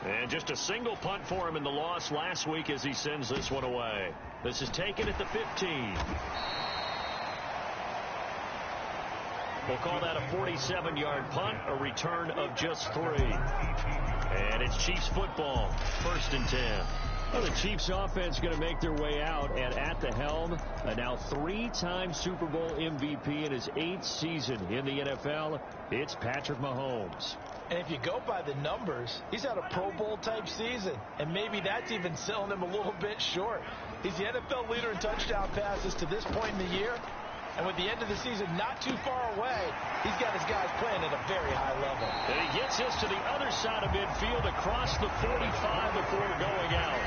And just a single punt for him in the loss last week as he sends this one away. This is taken at the 15. We'll call that a 47-yard punt, a return of just 3. And it's Chiefs football, 1st and 10. Well, the Chiefs offense going to make their way out, and at the helm, a now 3-time Super Bowl MVP in his 8th season in the NFL, it's Patrick Mahomes. And if you go by the numbers, he's had a Pro Bowl-type season, and maybe that's even selling him a little bit short. He's the NFL leader in touchdown passes to this point in the year, and with the end of the season not too far away, he's got his guys playing at a very high level. And he gets this to the other side of midfield across the 45 before going out.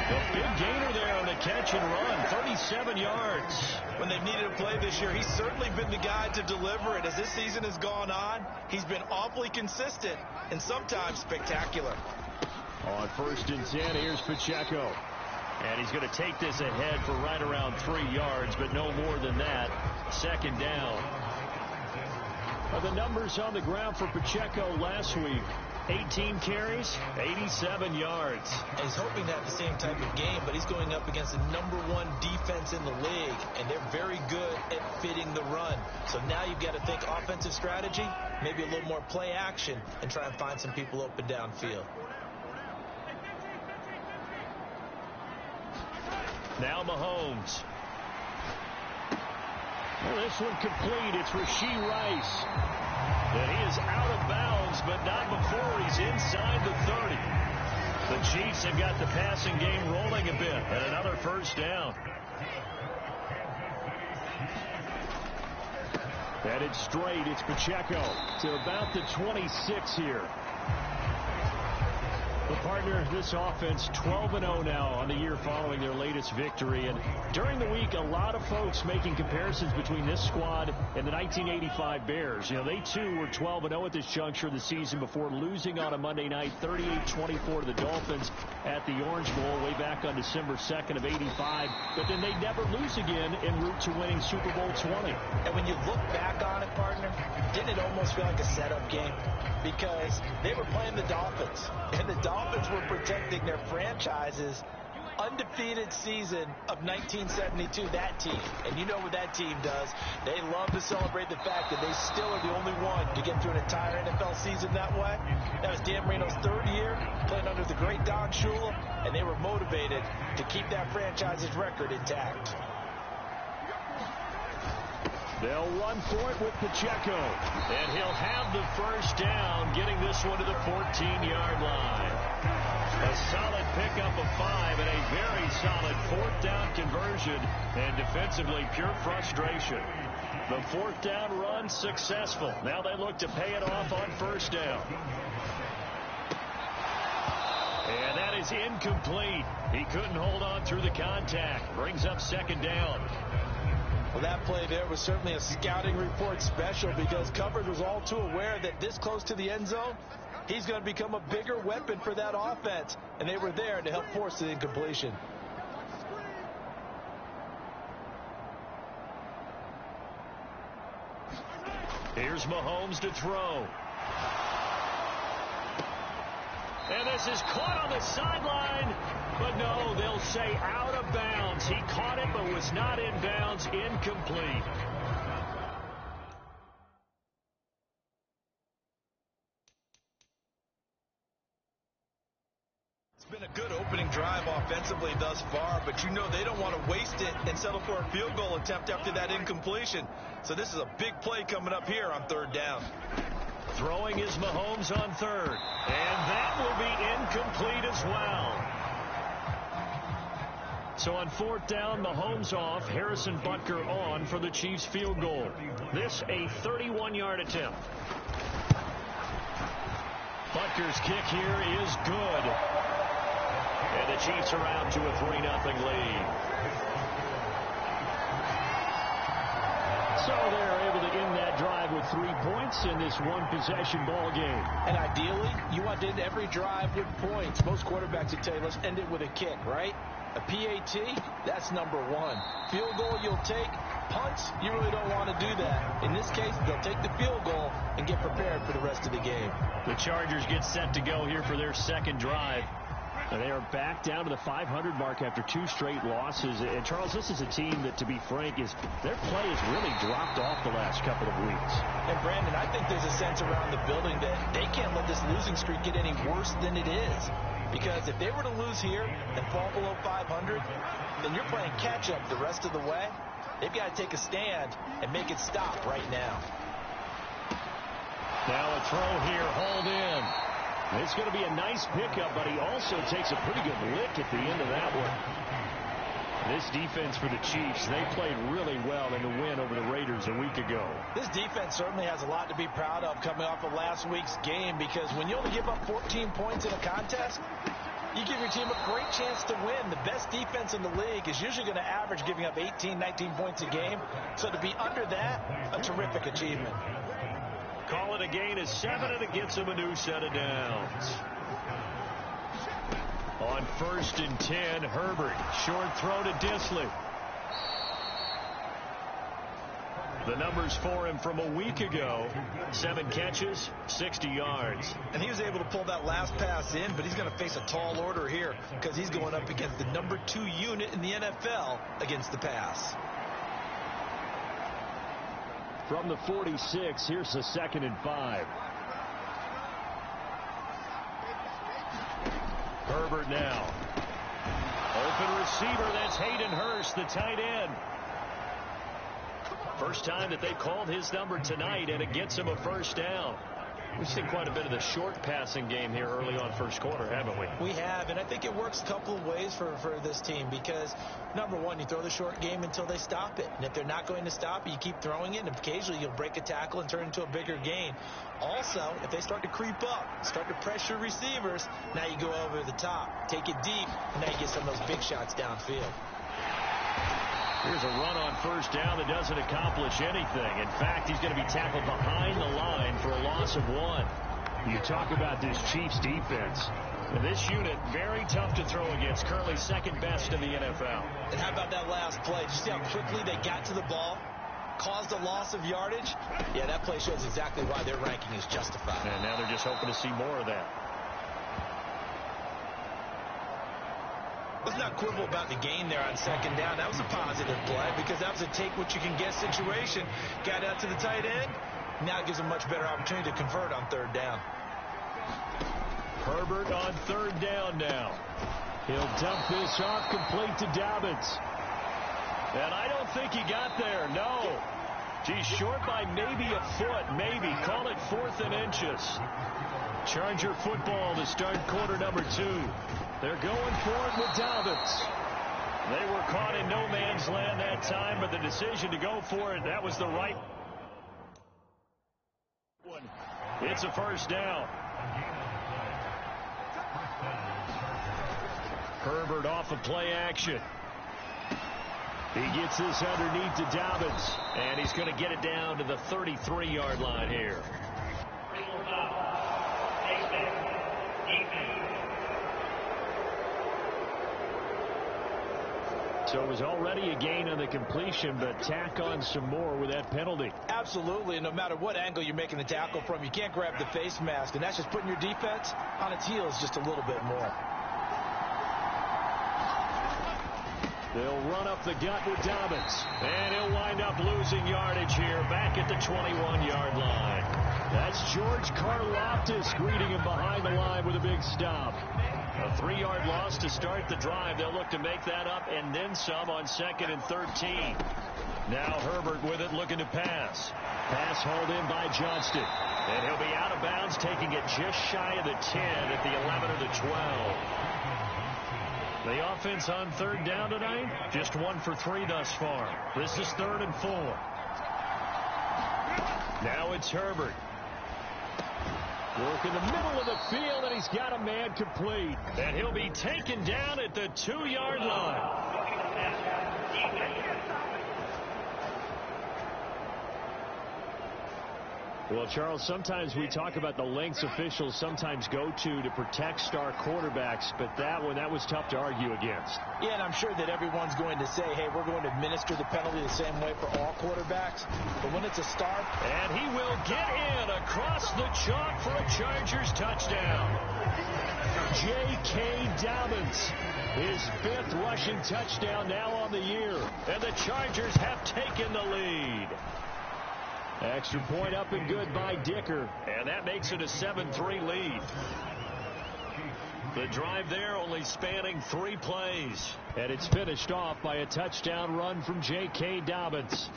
A big gainer there on the catch and run, 37 yards. When they've needed a play this year, he's certainly been the guy to deliver it. As this season has gone on, he's been awfully consistent and sometimes spectacular. On 1st and 10, here's Pacheco. And he's going to take this ahead for right around 3 yards, but no more than that. 2nd down. The numbers on the ground for Pacheco last week. 18 carries, 87 yards. And he's hoping to have the same type of game, but he's going up against the #1 defense in the league, and they're very good at fitting the run. So now you've got to think offensive strategy, maybe a little more play action, and try and find some people open downfield. Now Mahomes. Well, this one complete. It's Rashee Rice. And he is out of bounds, but not before he's inside the 30. The Chiefs have got the passing game rolling a bit, and another 1st down. Headed straight, it's Pacheco to about the 26 here. The partner, this offense 12-0 now on the year following their latest victory. And during the week, a lot of folks making comparisons between this squad and the 1985 Bears. You know, they too were 12-0 at this juncture of the season before losing on a Monday night 38-24 to the Dolphins at the Orange Bowl way back on December 2nd of 85. But then they never lose again en route to winning Super Bowl 20. And when you look back on it, partner, didn't it almost feel like a setup game? Because they were playing the Dolphins, and the Dolphins were protecting their franchise's undefeated season of 1972, that team. And you know what that team does. They love to celebrate the fact that they still are the only one to get through an entire NFL season that way. That was Dan Marino's 3rd year, playing under the great Don Shula, and they were motivated to keep that franchise's record intact. They'll run for it with Pacheco. And he'll have the 1st down, getting this one to the 14-yard line. A solid pickup of 5 and a very solid 4th down conversion. And defensively, pure frustration. The 4th down run successful. Now they look to pay it off on 1st down. And that is incomplete. He couldn't hold on through the contact. Brings up 2nd down. Well, that play there was certainly a scouting report special because coverage was all too aware that this close to the end zone, he's going to become a bigger weapon for that offense. And they were there to help force the incompletion. Here's Mahomes to throw. And this is caught on the sideline. But no, they'll say out of bounds. He caught it but was not in bounds. Incomplete. It's been a good opening drive offensively thus far, but you know they don't want to waste it and settle for a field goal attempt after that incompletion. So this is a big play coming up here on 3rd down. Throwing is Mahomes on 3rd. And that will be incomplete as well. So on 4th down, Mahomes off, Harrison Butker on for the Chiefs field goal. This a 31-yard attempt. Butker's kick here is good. And the Chiefs are out to a 3-0 lead. So they're able to end that drive with 3 points in this one-possession ball game. And ideally, you want to end every drive with points. Most quarterbacks would tell you, let's end it with a kick, right? A PAT, that's #1. Field goal you'll take, punts, you really don't want to do that. In this case, they'll take the field goal and get prepared for the rest of the game. The Chargers get set to go here for their second drive. They are back down to the 500 mark after 2 straight losses. And, Charles, this is a team that, to be frank, their play has really dropped off the last couple of weeks. And, Brandon, I think there's a sense around the building that they can't let this losing streak get any worse than it is. Because if they were to lose here and fall below 500, then you're playing catch-up the rest of the way. They've got to take a stand and make it stop right now. Now a throw here, hauled in. It's going to be a nice pickup, but he also takes a pretty good lick at the end of that one. This defense for the Chiefs, they played really well in the win over the Raiders a week ago. This defense certainly has a lot to be proud of coming off of last week's game, because when you only give up 14 points in a contest, you give your team a great chance to win. The best defense in the league is usually going to average giving up 18, 19 points a game. So to be under that, a terrific achievement. Call it a gain of 7, and it gets him a new set of downs. On 1st and 10, Herbert. Short throw to Disley. The numbers for him from a week ago: 7 catches, 60 yards. And he was able to pull that last pass in, but he's going to face a tall order here because he's going up against the number 2 unit in the NFL against the pass. From the 46, here's the 2nd and 5. Herbert now. Open receiver, that's Hayden Hurst, the tight end. First time that they've called his number tonight, and it gets him a first down. We've seen quite a bit of the short passing game here early on first quarter, haven't we? We have, and I think it works a couple of ways for this team because, number one, you throw the short game until they stop it. And if they're not going to stop it, you keep throwing it, and occasionally you'll break a tackle and turn it into a bigger gain. Also, if they start to creep up, start to pressure receivers, now you go over the top, take it deep, and now you get some of those big shots downfield. Here's a run on first down that doesn't accomplish anything. In fact, he's going to be tackled behind the line for a loss of 1. You talk about this Chiefs defense. And this unit, very tough to throw against, currently 2nd best in the NFL. And how about that last play? Did you see how quickly they got to the ball? Caused a loss of yardage? Yeah, that play shows exactly why their ranking is justified. And now they're just hoping to see more of that. Let's not quibble about the gain there on 2nd down. That was a positive play because that was a take-what-you-can-get situation. Got out to the tight end. Now it gives them a much better opportunity to convert on 3rd down. Herbert on 3rd down now. He'll dump this off complete to Dobbins. And I don't think he got there, no. He's short by maybe a foot, maybe. Call it 4th and inches. Charger football to start quarter number 2. They're going for it with Dobbins. They were caught in no man's land that time, but the decision to go for it, that was the right one. It's a first down. Herbert off of play action. He gets this underneath to Dobbins, and he's going to get it down to the 33-yard line here. So it was already a gain on the completion, but tack on some more with that penalty. Absolutely, and no matter what angle you're making the tackle from, you can't grab the face mask, and that's just putting your defense on its heels just a little bit more. They'll run up the gut with Dobbins, and he'll wind up losing yardage here back at the 21-yard line. That's George Karlaftis greeting him behind the line with a big stop. A 3-yard loss to start the drive. They'll look to make that up and then some on 2nd and 13. Now Herbert with it, looking to pass. Pass hauled in by Johnston. And he'll be out of bounds, taking it just shy of the 10 at the 11 or the 12. The offense on 3rd down tonight, just 1 for 3 thus far. This is 3rd and 4. Now it's Herbert. Work in the middle of the field, and he's got a man complete. And he'll be taken down at the 2-yard line. Well, Charles, sometimes we talk about the lengths officials sometimes go to protect star quarterbacks, but that was tough to argue against. Yeah, and I'm sure that everyone's going to say, hey, we're going to administer the penalty the same way for all quarterbacks. But when it's a star... And he will get in across the chalk for a Chargers touchdown. J.K. Dobbins, his 5th rushing touchdown now on the year. And the Chargers have taken the lead. Extra point up and good by Dicker. And that makes it a 7-3 lead. The drive there only spanning 3 plays. And it's finished off by a touchdown run from J.K. Dobbins.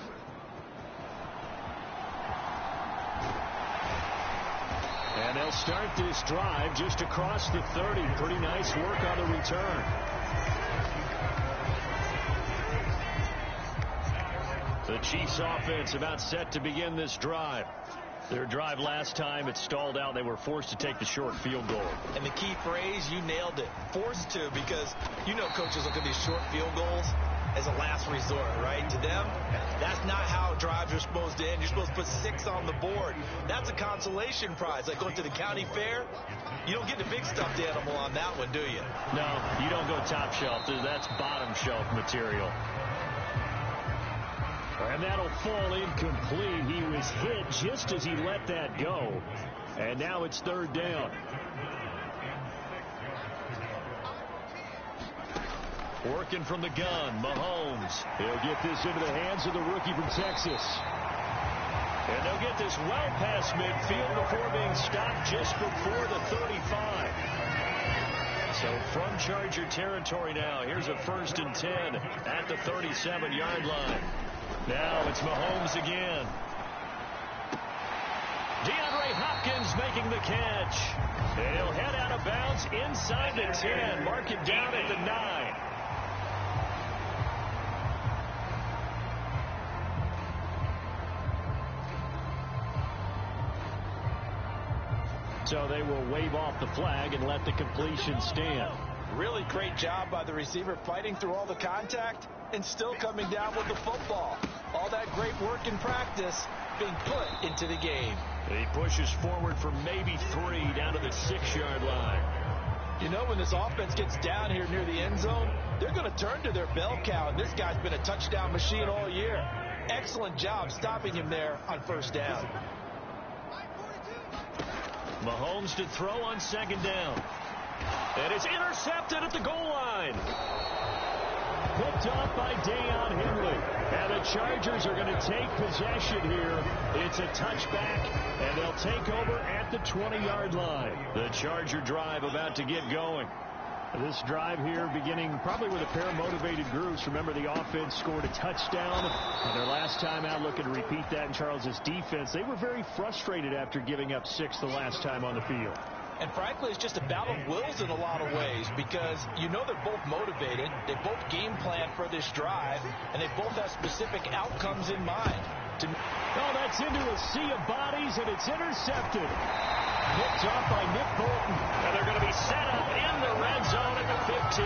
And they'll start this drive just across the 30. Pretty nice work on the return. The Chiefs offense about set to begin this drive. Their drive last time, it stalled out. They were forced to take the short field goal. And the key phrase, you nailed it. Forced to, because you know coaches look at these short field goals as a last resort, right? To them, that's not how drives are supposed to end. You're supposed to put 6 on the board. That's a consolation prize. Like going to the county fair, you don't get the big stuffed animal on that one, do you? No, you don't go top shelf. That's bottom shelf material. And that'll fall incomplete. He was hit just as he let that go. And now it's 3rd down. Working from the gun, Mahomes. He'll get this into the hands of the rookie from Texas. And they'll get this well past midfield before being stopped just before the 35. So from Charger territory now, here's a 1st and 10 at the 37-yard line. Now it's Mahomes again. DeAndre Hopkins making the catch. And he'll head out of bounds inside the 10. Mark it down at the 9. So they will wave off the flag and let the completion stand. Really great job by the receiver fighting through all the contact and still coming down with the football. All that great work in practice being put into the game. He pushes forward for maybe 3 down to the 6-yard line. You know, when this offense gets down here near the end zone, they're going to turn to their bell cow, and this guy's been a touchdown machine all year. Excellent job stopping him there on 1st down. Mahomes to throw on 2nd down. And it's intercepted at the goal line. Picked off by Deion Henley. And the Chargers are going to take possession here. It's a touchback, and they'll take over at the 20-yard line. The Charger drive about to get going. This drive here beginning probably with a pair of motivated groups. Remember, the offense scored a touchdown. And their last time out, looking to repeat that in Charles's defense. They were very frustrated after giving up 6 the last time on the field. And frankly, it's just a battle of wills in a lot of ways, because you know they're both motivated. They both game plan for this drive, and they both have specific outcomes in mind. Oh, that's into a sea of bodies, and it's intercepted. Picked off by Nick Bolton. And they're going to be set up in the red zone at the 15.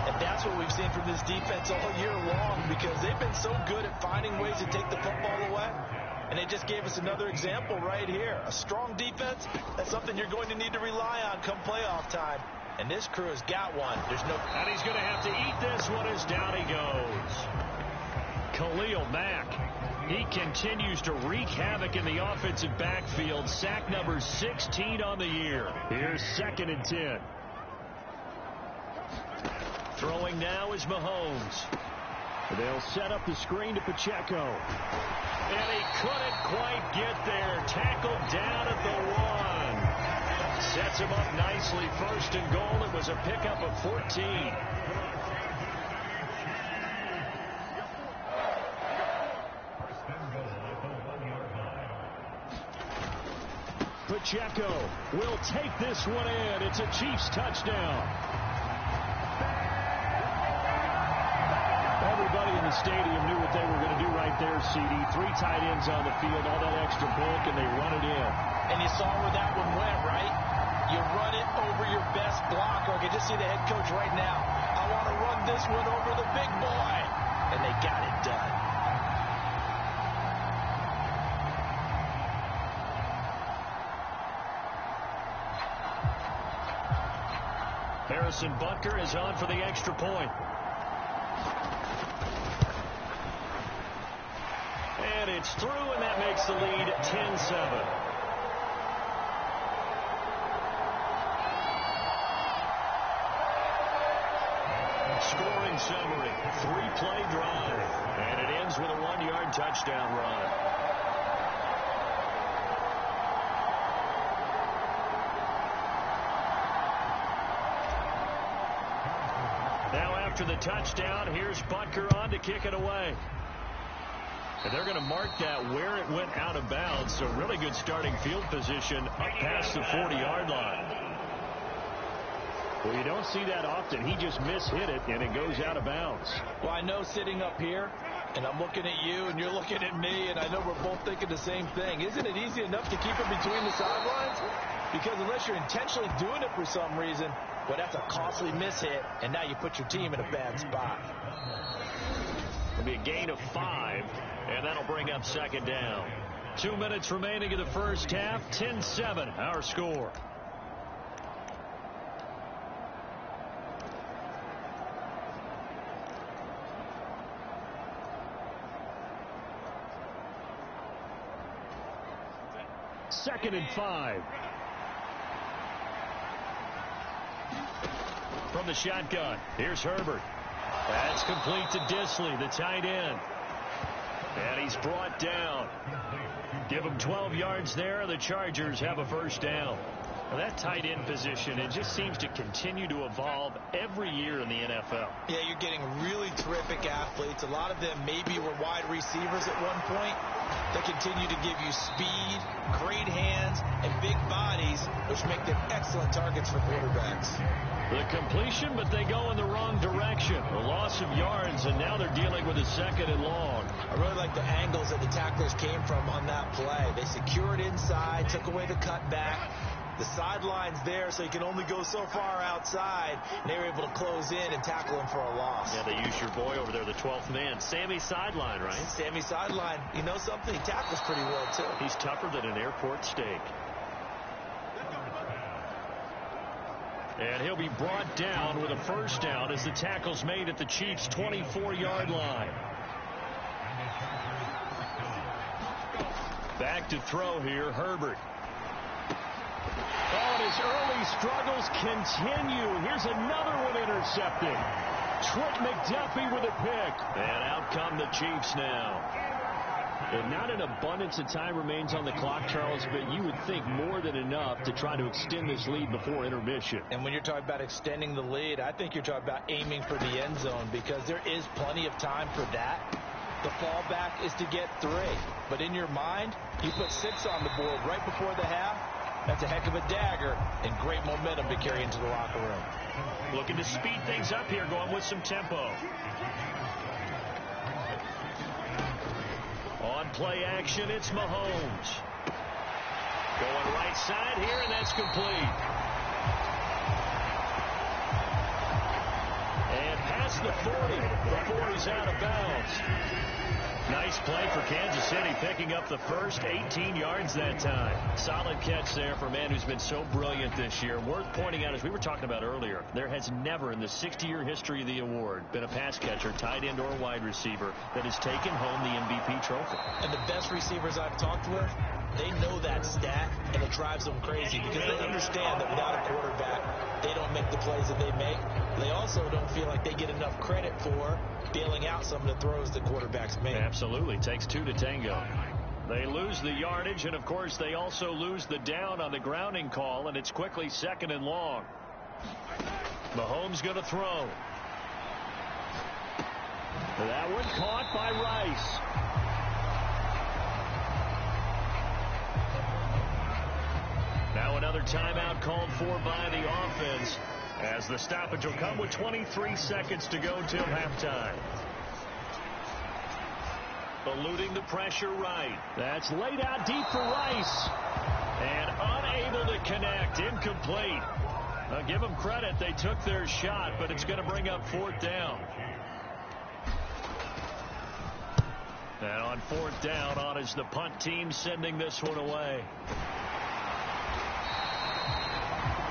And that's what we've seen from this defense all year long, because they've been so good at finding ways to take the football away. And they just gave us another example right here. A strong defense, that's something you're going to need to rely on come playoff time. And this crew has got one. And he's going to have to eat this one as down he goes. Khalil Mack. He continues to wreak havoc in the offensive backfield. Sack number 16 on the year. Here's 2nd and 10. Throwing now is Mahomes. They'll set up the screen to Pacheco. And he couldn't quite get there. Tackled down at the 1. Sets him up nicely. 1st and goal. It was a pickup of 14. Pacheco will take this one in. It's a Chiefs touchdown. Everybody in the stadium knew what they were going to do right there, CD. 3 tight ends on the field, all that extra bulk, and they run it in. And you saw where that one went, right? You run it over your best blocker. I can just see the head coach right now. I want to run this one over the big boy. And they got it done. Harrison Butker is on for the extra point. And it's through, and that makes the lead 10-7. Scoring summary, 3-play drive, and it ends with a 1-yard touchdown run. Now after the touchdown, here's Butker on to kick it away. And they're going to mark that where it went out of bounds, so really good starting field position up past the 40-yard line. Well, you don't see that often. He just mishit it, and it goes out of bounds. Well, I know sitting up here, and I'm looking at you, and you're looking at me, and I know we're both thinking the same thing. Isn't it easy enough to keep it between the sidelines? Because unless you're intentionally doing it for some reason, well, that's a costly mishit, and now you put your team in a bad spot. It'll be a gain of 5, and that'll bring up second down. 2 minutes remaining in the first half, 10-7, our score. Second and 5. From the shotgun, here's Herbert. That's complete to Disley, the tight end. And he's brought down. Give him 12 yards there. The Chargers have a first down. Well, that tight end position, it just seems to continue to evolve every year in the NFL. Yeah, you're getting really terrific athletes. A lot of them maybe were wide receivers at one point. They continue to give you speed, great hands, and big bodies, which make them excellent targets for quarterbacks. The completion, but they go in the wrong direction. A loss of yards, and now they're dealing with a second and long. I really like the angles that the tacklers came from on that play. They secured inside, took away the cutback. The sideline's there, so you can only go so far outside. And they were able to close in and tackle him for a loss. Yeah, they used your boy over there, the 12th man. Sammy Sideline, right? Sammy Sideline. You know something? He tackles pretty well, too. He's tougher than an airport steak. And he'll be brought down with a first down as the tackle's made at the Chiefs' 24-yard line. Back to throw here, Herbert. Oh, and his early struggles continue. Here's another one intercepted. Trent McDuffie with a pick. And out come the Chiefs now. And not an abundance of time remains on the clock, Charles, but you would think more than enough to try to extend this lead before intermission. And when you're talking about extending the lead, I think you're talking about aiming for the end zone because there is plenty of time for that. The fallback is to get 3. But in your mind, you put 6 on the board right before the half. That's a heck of a dagger and great momentum to carry into the locker room. Looking to speed things up here, going with some tempo. On play action, it's Mahomes. Going right side here, and that's complete. And past the 40 before he's out of bounds. Nice play for Kansas City, picking up the first 18 yards that time. Solid catch there for a man who's been so brilliant this year. Worth pointing out, as we were talking about earlier, there has never in the 60-year history of the award been a pass catcher, tight end, or wide receiver that has taken home the MVP trophy. And the best receivers I've talked with, they know that stat, and it drives them crazy because they understand that without a quarterback, they don't make the plays that they make. They also don't feel like they get enough credit for bailing out some of the throws the quarterbacks make. Absolutely. Takes 2 to tango. They lose the yardage, and, of course, they also lose the down on the grounding call, and it's quickly second and long. Mahomes going to throw. That one caught by Rice. Now another timeout called for by the offense, as the stoppage will come with 23 seconds to go till halftime. Eluding the pressure right. That's laid out deep for Rice. And unable to connect. Incomplete. I'll give them credit. They took their shot, but it's going to bring up 4th down. And on 4th down, on is the punt team sending this one away.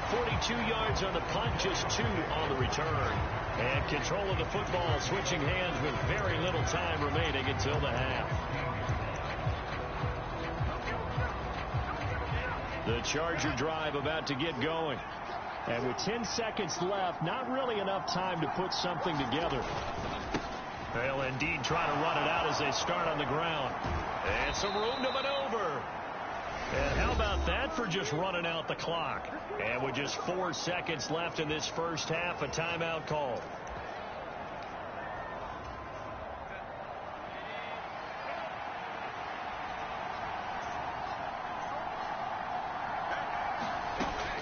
42 42 yards on the punt, just 2 on the return. And control of the football switching hands with very little time remaining until the half. The Charger drive about to get going. And with 10 seconds left, not really enough time to put something together. They'll indeed try to run it out as they start on the ground. And some room to maneuver. And how about that for just running out the clock? And with just 4 seconds left in this first half, a timeout call.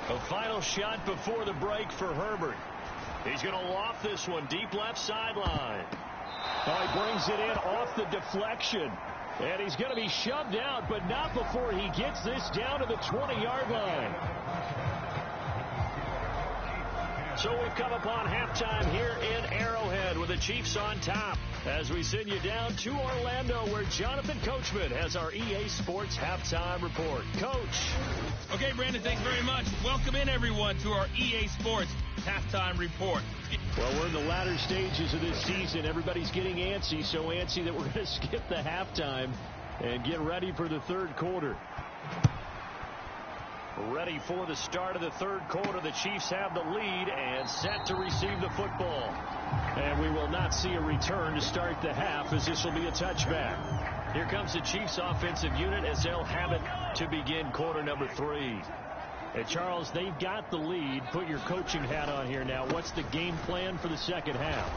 A final shot before the break for Herbert. He's going to loft this one deep left sideline. Oh, he brings it in off the deflection. And he's going to be shoved out, but not before he gets this down to the 20-yard line. So we've come upon halftime here in Arrowhead with the Chiefs on top as we send you down to Orlando where Jonathan Coachman has our EA Sports halftime report. Coach. Okay, Brandon, thanks very much. Welcome in, everyone, to our EA Sports halftime report. Well, we're in the latter stages of this season. Everybody's getting antsy, so antsy that we're going to skip the halftime and get ready for the third quarter. Ready for the start of the third quarter. The Chiefs have the lead and set to receive the football. And we will not see a return to start the half as this will be a touchback. Here comes the Chiefs offensive unit as they'll have it to begin quarter number 3. And Charles, they've got the lead. Put your coaching hat on here now. What's the game plan for the second half?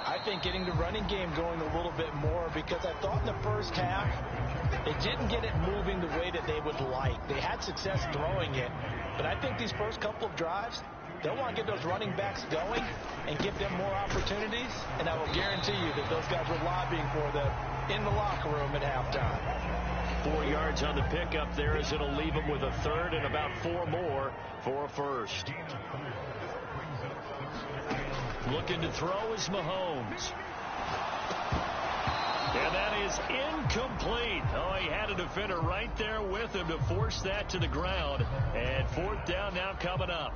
I think getting the running game going a little bit more because I thought in the first half they didn't get it moving the way that they would like. They had success throwing it, but I think these first couple of drives, they'll want to get those running backs going and give them more opportunities, and I will guarantee you that those guys were lobbying for them in the locker room at halftime. 4 yards on the pickup there as it'll leave them with a third and about 4 more for a first. Looking to throw is Mahomes. And that is incomplete. Oh, he had a defender right there with him to force that to the ground. And fourth down now coming up.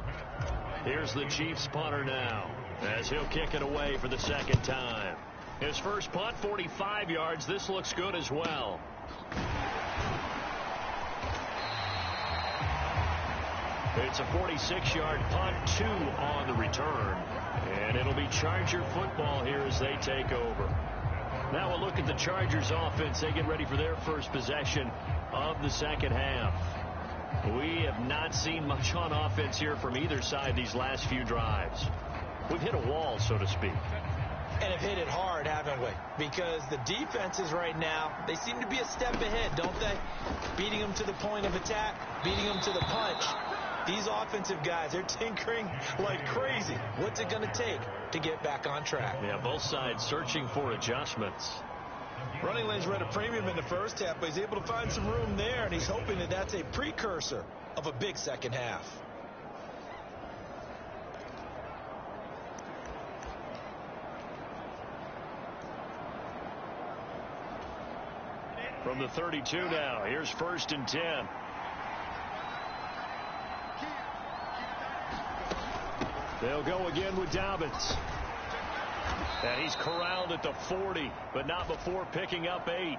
Here's the Chiefs punter now as he'll kick it away for the second time. His first punt, 45 yards. This looks good as well. It's a 46-yard punt, 2 on the return. And it'll be Charger football here as they take over. Now we'll look at the Chargers offense. They get ready for their first possession of the second half. We have not seen much on offense here from either side these last few drives. We've hit a wall, so to speak. And have hit it hard, haven't we? Because the defenses right now, they seem to be a step ahead, don't they? Beating them to the point of attack, beating them to the punch. These offensive guys, they're tinkering like crazy. What's it going to take to get back on track? Yeah, both sides searching for adjustments. Running lanes were at a premium in the first half, but he's able to find some room there, and he's hoping that that's a precursor of a big second half. From the 32 now, here's 1st and 10. They'll go again with Dobbins. And he's corralled at the 40, but not before picking up 8.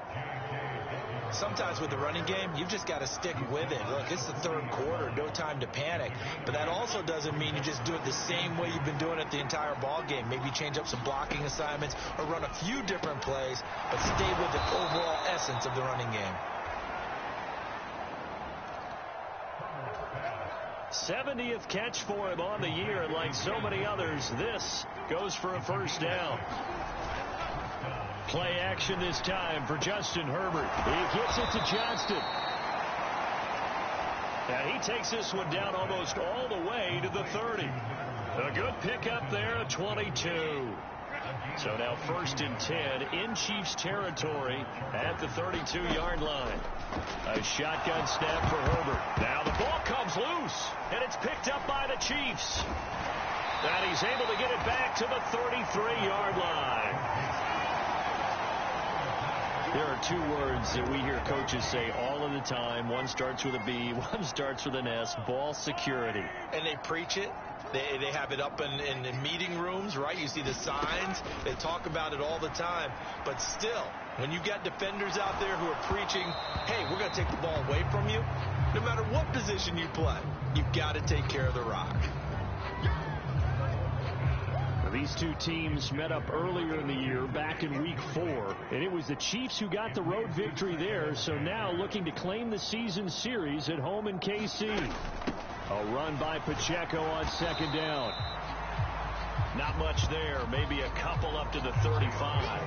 Sometimes with the running game, you've just got to stick with it. Look, it's the third quarter, no time to panic. But that also doesn't mean you just do it the same way you've been doing it the entire ball game. Maybe change up some blocking assignments or run a few different plays, but stay with the overall essence of the running game. 70th catch for him on the year, and like so many others, this goes for a first down. Play action this time for Justin Herbert. He gets it to Johnston. And he takes this one down almost all the way to the 30. A good pickup there at 22. So now 1st and 10 in Chiefs territory at the 32-yard line. A shotgun snap for Herbert. Now the ball comes loose, and it's picked up by the Chiefs. And he's able to get it back to the 33-yard line. There are two words that we hear coaches say all of the time. One starts with a B, one starts with an S, ball security. And they preach it. They have it up in meeting rooms, right? You see the signs. They talk about it all the time. But still, when you've got defenders out there who are preaching, hey, we're going to take the ball away from you, no matter what position you play, you've got to take care of the rock. These two teams met up earlier in the year, back in Week 4, and it was the Chiefs who got the road victory there, so now looking to claim the season series at home in KC. A run by Pacheco on second down. Not much there, maybe a couple up to the 35.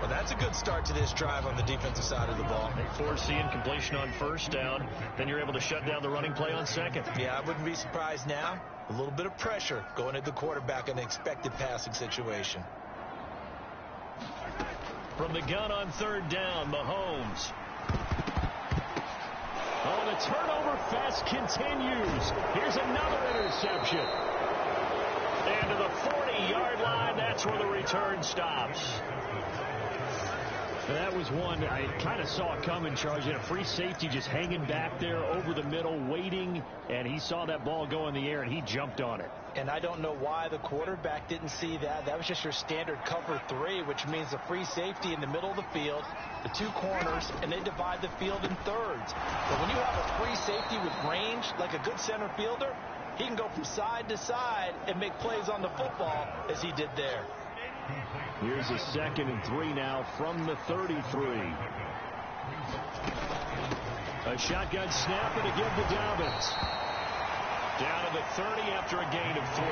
Well, that's a good start to this drive on the defensive side of the ball. They force the incompletion on first down, then you're able to shut down the running play on second. Yeah, I wouldn't be surprised now. A little bit of pressure going at the quarterback in an expected passing situation. From the gun on third down, Mahomes. Oh, the turnover fest continues. Here's another interception. And to the 40-yard line, that's where the return stops. That was one I kind of saw it coming, Charles. You had a free safety just hanging back there over the middle, waiting, and he saw that ball go in the air, and he jumped on it. And I don't know why the quarterback didn't see that. That was just your standard cover 3, which means the free safety in the middle of the field, the two corners, and they divide the field in thirds. But when you have a free safety with range, like a good center fielder, he can go from side to side and make plays on the football as he did there. Here's a 2nd and 3 now from the 33. A shotgun snap and a give to Dobbins. Down to the 30 after a gain of 3.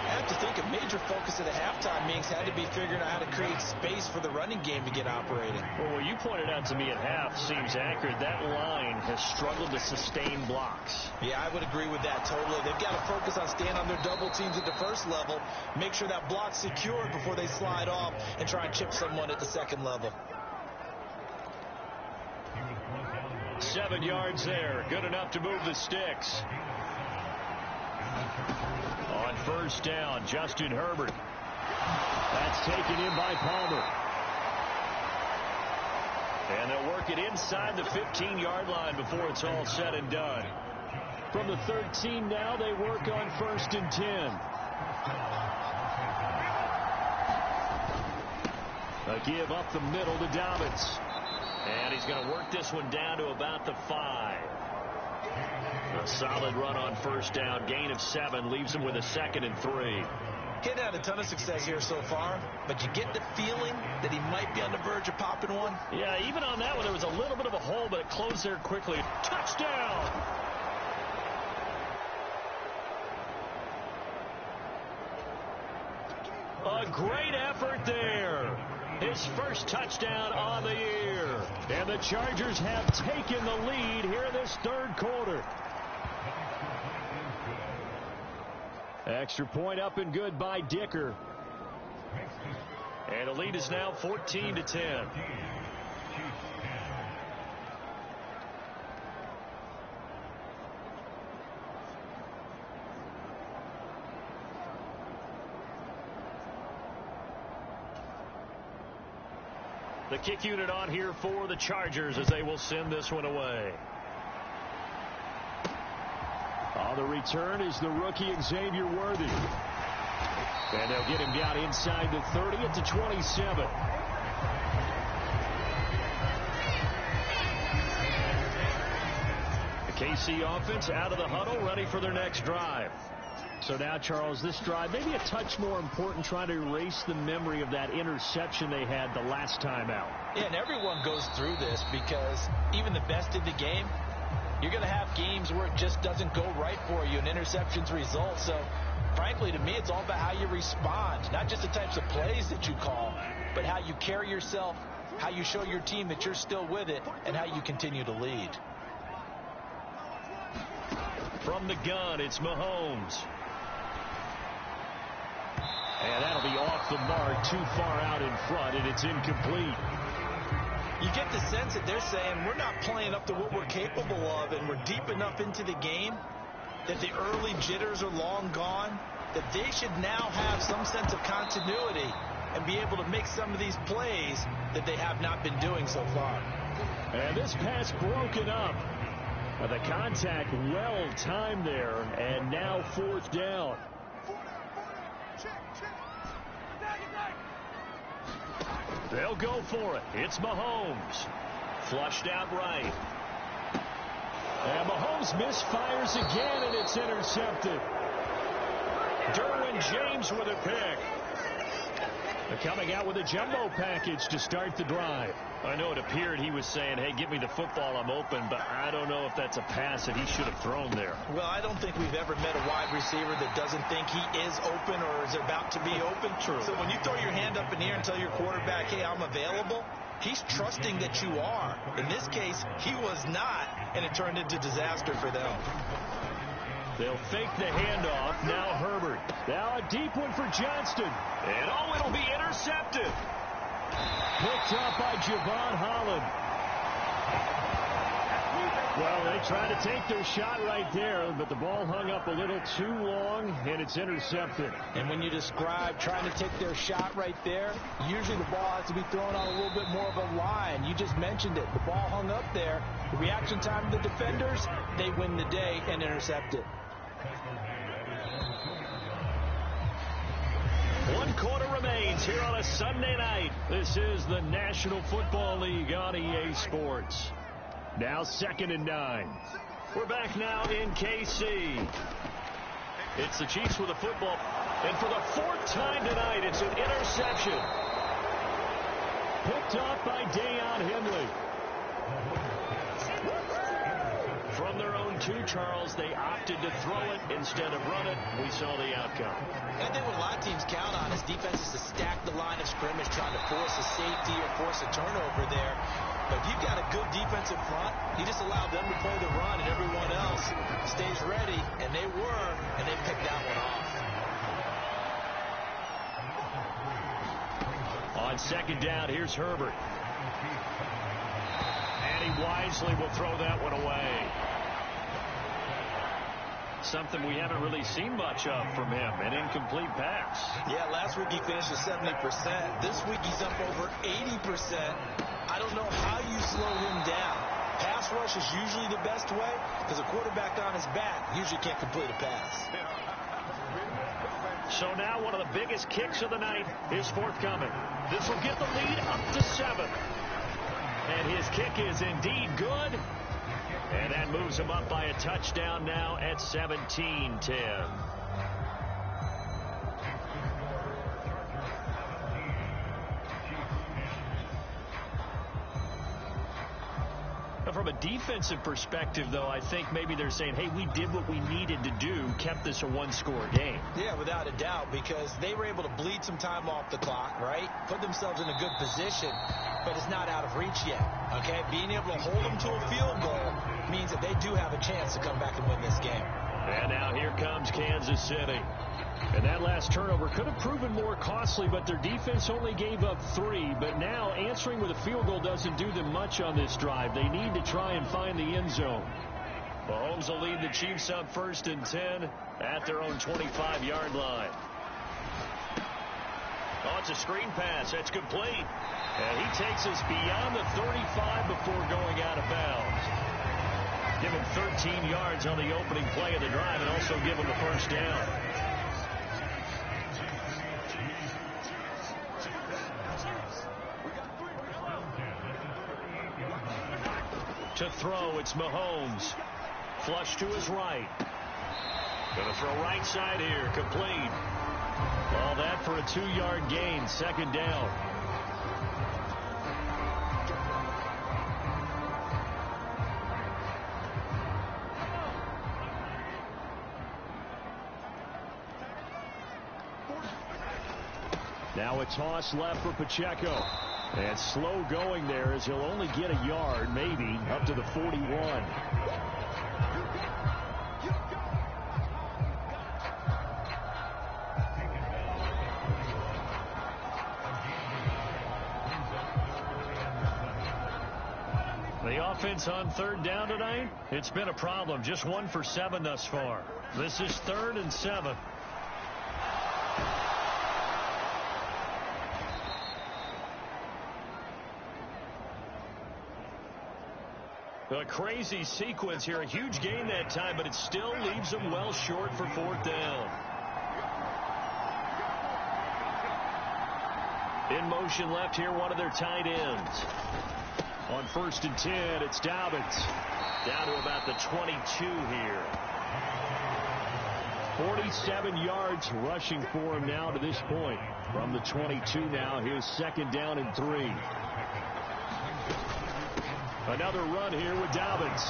I have to think a major focus of the halftime meetings had to be figuring out how to create space for the running game to get operating. Well, what you pointed out to me at half seems accurate. That line has struggled to sustain blocks. Yeah, I would agree with that totally. They've got to focus on staying on their double teams at the first level, make sure that block's secured before they slide off and try and chip someone at the second level. 7 yards there. Good enough to move the sticks. On first down, Justin Herbert. That's taken in by Palmer. And they'll work it inside the 15-yard line before it's all said and done. From the 13 now, they work on 1st and 10. A give up the middle to Dobbins. And he's going to work this one down to about the 5. A solid run on first down. Gain of 7 leaves him with a 2nd and 3. He hadn't had a ton of success here so far, but you get the feeling that he might be on the verge of popping one. Yeah, even on that one, there was a little bit of a hole, but it closed there quickly. Touchdown! A great effort there. His first touchdown on the year. And the Chargers have taken the lead here in this third quarter. Extra point up and good by Dicker. And the lead is now 14-10. The kick unit on here for the Chargers as they will send this one away. On the return is the rookie Xavier Worthy. And they'll get him down inside the 30 at the 27. The KC offense out of the huddle, ready for their next drive. So now, Charles, this drive maybe a touch more important, trying to erase the memory of that interception they had the last time out. Yeah, and everyone goes through this because even the best in the game, you're going to have games where it just doesn't go right for you and interceptions result. So, frankly, to me, it's all about how you respond, not just the types of plays that you call, but how you carry yourself, how you show your team that you're still with it, and how you continue to lead. From the gun, it's Mahomes. And that'll be off the mark, too far out in front, and it's incomplete. You get the sense that they're saying we're not playing up to what we're capable of, and we're deep enough into the game that the early jitters are long gone, that they should now have some sense of continuity and be able to make some of these plays that they have not been doing so far. And this pass broken up. The contact well timed there, and now fourth down. They'll go for it. It's Mahomes. Flushed out right. And Mahomes misfires again, and it's intercepted. Derwin James with a pick. They're coming out with a jumbo package to start the drive. I know it appeared he was saying, hey, give me the football, I'm open, but I don't know if that's a pass that he should have thrown there. Well, I don't think we've ever met a wide receiver that doesn't think he is open or is about to be open. True. So when you throw your hand up in the air and tell your quarterback, hey, I'm available, he's trusting that you are. In this case, he was not, and it turned into disaster for them. They'll fake the handoff. Now Herbert. Now a deep one for Johnston. And oh, it'll be intercepted. Picked up by Javon Holland. Well, they tried to take their shot right there, but the ball hung up a little too long, and it's intercepted. And when you describe trying to take their shot right there, usually the ball has to be thrown on a little bit more of a line. You just mentioned it. The ball hung up there. The reaction time of the defenders, they win the day and intercept it. 1 quarter remains here on a Sunday night. This is the National Football League on EA Sports. Now 2nd and 9. We're back now in KC. It's the Chiefs with the football. And for the 4th time tonight, it's an interception. Picked off by Deion Henley. From their own 2, Charles, they opted to throw it instead of run it. We saw the outcome. I think what a lot of teams count on is defenses to stack the line of scrimmage, trying to force a safety or force a turnover there. But if you've got a good defensive front, you just allow them to play the run, and everyone else stays ready, and they were, and they picked that one off. On 2nd down, here's Herbert. And he wisely will throw that one away. Something we haven't really seen much of from him, an incomplete pass. Yeah, last week he finished at 70%. This week he's up over 80%. I don't know how you slow him down. Pass rush is usually the best way because a quarterback on his back usually can't complete a pass. So now one of the biggest kicks of the night is forthcoming. This will get the lead up to 7. And his kick is indeed good. And that moves him up by a touchdown now at 17-10. From a defensive perspective, though, I think maybe they're saying, hey, we did what we needed to do, kept this a 1-score game. Yeah, without a doubt, because they were able to bleed some time off the clock, right? Put themselves in a good position, but it's not out of reach yet, okay? Being able to hold them to a field goal means that they do have a chance to come back and win this game. And now here comes Kansas City. And that last turnover could have proven more costly, but their defense only gave up 3. But now answering with a field goal doesn't do them much on this drive. They need to try and find the end zone. Mahomes will lead the Chiefs up 1st and 10 at their own 25-yard line. Oh, it's a screen pass. That's complete. And he takes us beyond the 35 before going out of bounds. Give him 13 yards on the opening play of the drive and also give him the 1st down. To throw, it's Mahomes. Flush to his right. Gonna throw right side here, complete. All that for a 2-yard gain, 2nd down. Now a toss left for Pacheco. And slow going there as he'll only get a yard, maybe, up to the 41. The offense on 3rd down tonight, it's been a problem. Just 1 for 7 thus far. This is 3rd and 7. A crazy sequence here. A huge gain that time, but it still leaves them well short for fourth down. In motion left here, one of their tight ends. On 1st and 10, it's Dobbins. Down to about the 22 here. 47 yards rushing for him now to this point. From the 22 now, here's 2nd down and 3. Another run here with Dobbins.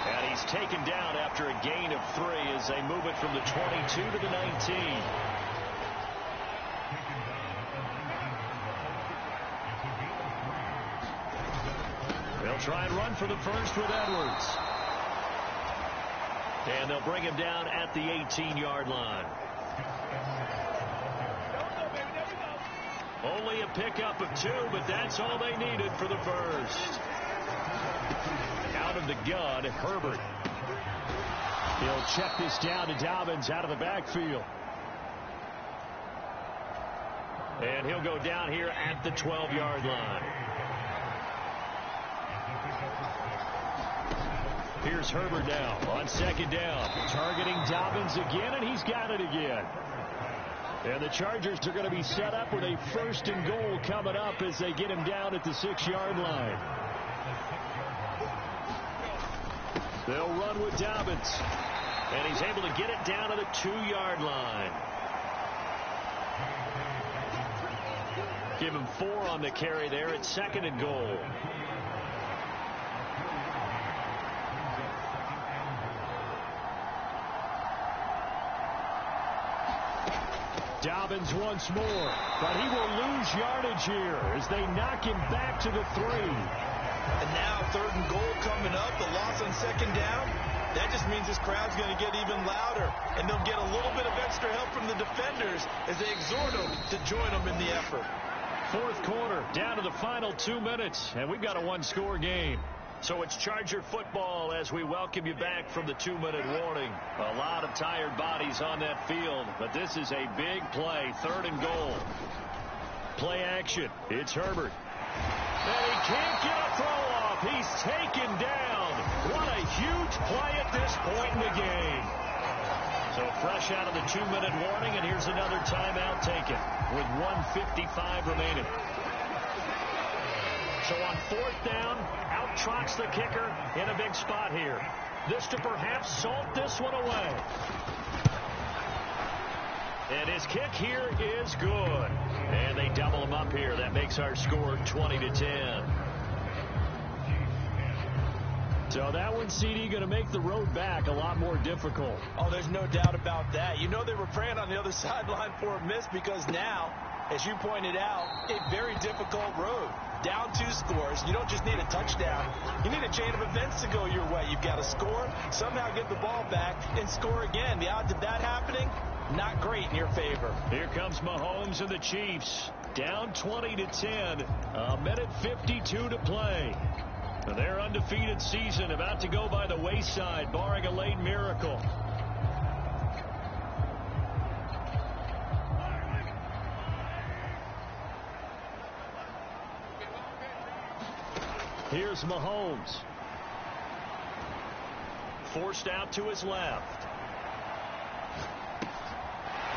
And he's taken down after a gain of 3 as they move it from the 22 to the 19. They'll try and run for the first with Edwards. And they'll bring him down at the 18-yard line. Only a pickup of 2, but that's all they needed for the first. Out of the gun, Herbert. He'll check this down to Dobbins out of the backfield. And he'll go down here at the 12-yard line. Here's Herbert now on 2nd down. Targeting Dobbins again, and he's got it again. And the Chargers are going to be set up with a 1st and goal coming up as they get him down at the 6-yard line. They'll run with Dobbins. And he's able to get it down to the 2-yard line. Give him 4 on the carry there at 2nd and goal. Dobbins once more, but he will lose yardage here as they knock him back to the 3. And now 3rd and goal coming up, the loss on 2nd down. That just means this crowd's going to get even louder, and they'll get a little bit of extra help from the defenders as they exhort them to join them in the effort. 4th quarter, down to the final 2 minutes, and we've got a 1-score game. So it's Charger football as we welcome you back from the 2-minute warning. A lot of tired bodies on that field, but this is a big play. 3rd and goal. Play action. It's Herbert. And he can't get a throw off. He's taken down. What a huge play at this point in the game. So fresh out of the 2-minute warning, and here's another timeout taken with 1:55 remaining. So on 4th down, out trots the kicker in a big spot here. This to perhaps salt this one away. And his kick here is good. And they double him up here. That makes our score 20-10. So that one, CD, going to make the road back a lot more difficult. Oh, there's no doubt about that. You know they were praying on the other sideline for a miss because now, as you pointed out, a very difficult road. Down 2 scores. You don't just need a touchdown. You need a chain of events to go your way. You've got to score, somehow get the ball back, and score again. The odds of that happening, not great in your favor. Here comes Mahomes and the Chiefs. Down 20-10. A minute 52 to play. Their undefeated season about to go by the wayside, barring a late miracle. Here's Mahomes. Forced out to his left.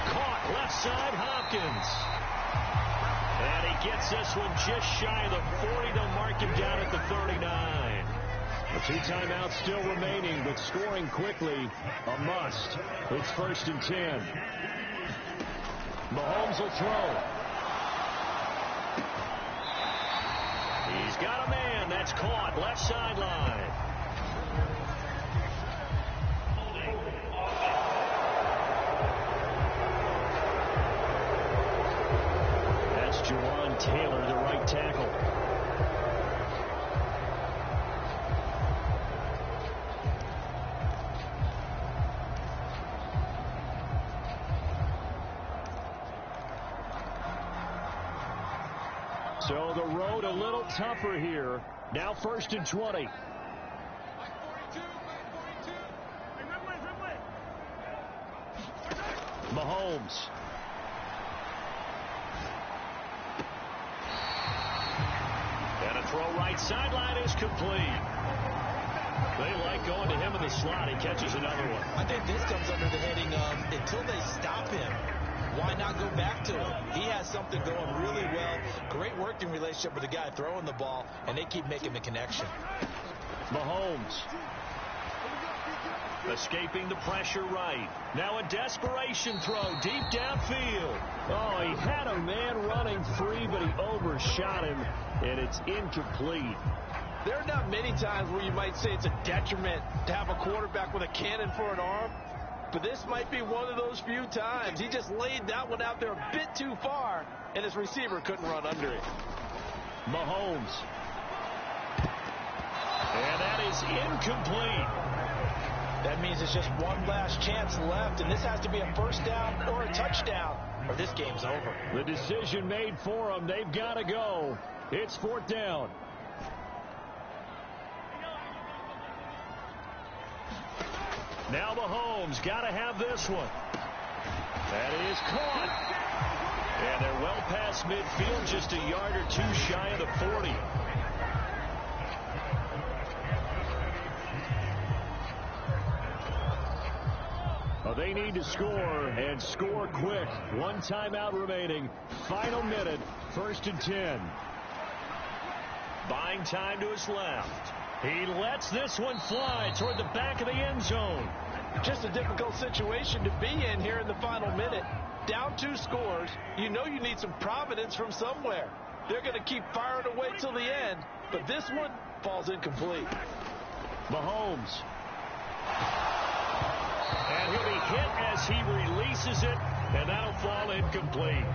Caught left side, Hopkins. And he gets this one just shy of the 40. They'll mark him down at the 39. The 2 timeouts still remaining, but scoring quickly, a must. It's 1st and 10. Mahomes will throw. He's got a man. That's caught. Left sideline. That's Jawan Taylor, the right tackle. So the road a little tougher here. Now 1st and 20. Mahomes. And a throw right right sideline is complete. They like going to him in the slot. He catches another one. I think this comes under the heading of until they stop him, why not go back to him? He has something going really well. Great working relationship with the guy throwing the ball, and they keep making the connection. Mahomes escaping the pressure right. Now a desperation throw deep downfield. Oh, he had a man running free, but he overshot him, and it's incomplete. There are not many times where you might say it's a detriment to have a quarterback with a cannon for an arm, but this might be one of those few times. He just laid that one out there a bit too far, and his receiver couldn't run under it. Mahomes. And that is incomplete. That means it's just one last chance left, and this has to be a first down or a touchdown, or this game's over. The decision made for them. They've got to go. It's fourth down. Now Mahomes got to have this one. That is caught. And they're well past midfield, just a yard or two shy of the 40. Well, they need to score, and score quick. One timeout remaining. Final minute, 1st and 10. Buying time to his left. He lets this one fly toward the back of the end zone. Just a difficult situation to be in here in the final minute. Down 2 scores. You know you need some providence from somewhere. They're going to keep firing away till the end, but this one falls incomplete. Mahomes. And he'll be hit as he releases it, and that'll fall incomplete.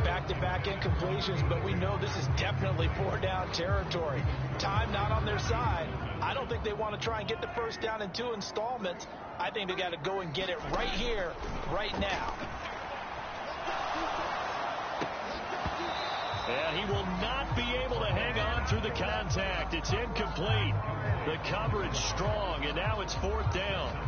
Back-to-back incompletions, but we know this is definitely 4-down territory. Time not on their side. I don't think they want to try and get the first down in 2 installments. I think they got to go and get it right here, right now. And he will not be able to hang on through the contact. It's incomplete. The coverage strong, and now it's 4th down.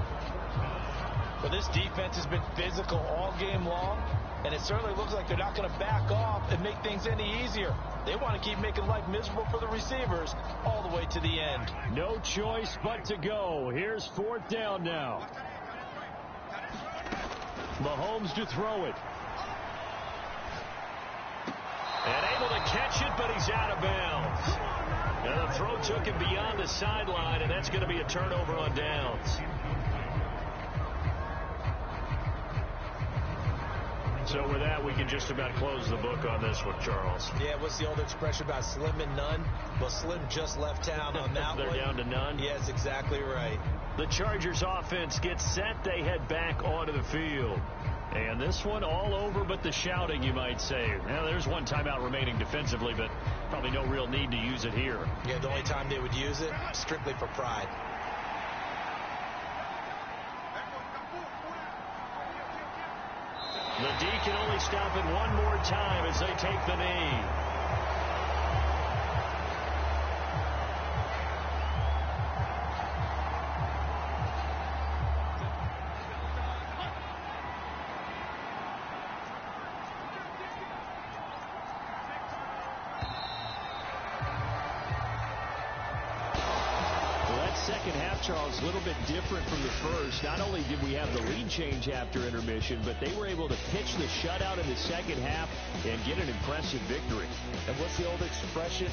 Well, this defense has been physical all game long, and it certainly looks like they're not going to back off and make things any easier. They want to keep making life miserable for the receivers all the way to the end. No choice but to go. Here's 4th down now. Mahomes to throw it. And able to catch it, but he's out of bounds. And the throw took him beyond the sideline, and that's going to be a turnover on downs. So with that, we can just about close the book on this one, Charles. Yeah, what's the old expression about slim and none? Well, Slim just left town on that They're one. down to none? Yes, exactly right. The Chargers offense gets set. They head back onto the field. And this one all over but the shouting, you might say. Now, there's one timeout remaining defensively, but probably no real need to use it here. Yeah, the only time they would use it, strictly for pride. The D can only stop it one more time as they take the knee. Second half, Charles, a little bit different from the first. Not only did we have the lead change after intermission, but they were able to pitch the shutout in the second half and get an impressive victory. And what's the old expression?